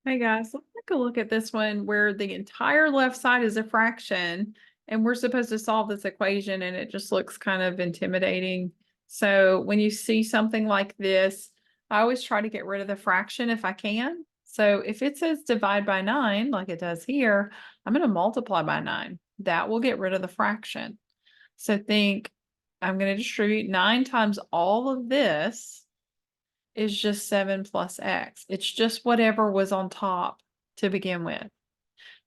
Hey guys, let's take a look at this one where the entire left side is a fraction and we're supposed to solve this equation and it just looks kind of intimidating. So when you see something like this, I always try to get rid of the fraction if I can. So if it says divide by 9, like it does here, I'm going to multiply by 9. That will get rid of the fraction. So think I'm going to distribute 9 times all of this is just 7 plus x. It's just whatever was on top to begin with,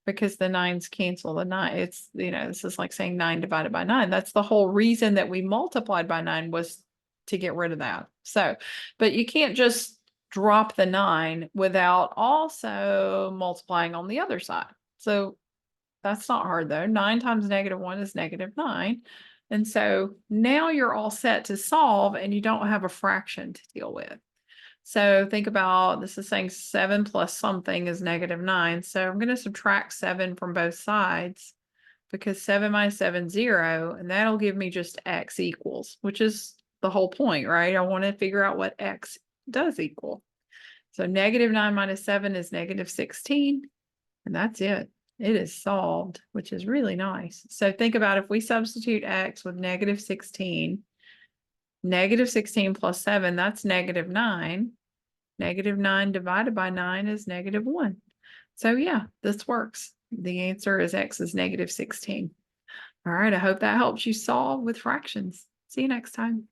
because the nines cancel the 9. It's, this is like saying 9 divided by 9. That's the whole reason that we multiplied by 9, was to get rid of that. So, but you can't just drop the 9 without also multiplying on the other side. So that's not hard though. 9 times -1 is -9. And so now you're all set to solve and you don't have a fraction to deal with. So think about, this is saying 7 plus something is -9. So I'm going to subtract 7 from both sides, because 7 minus 7 is 0, and that'll give me just x equals, which is the whole point, right? I want to figure out what x does equal. So -9 minus 7 is -16, and that's it. It is solved, which is really nice. So think about if we substitute x with -16, -16 plus 7, that's -9. -9 divided by 9 is -1. So yeah, this works. The answer is x is -16. All right, I hope that helps you solve with fractions. See you next time.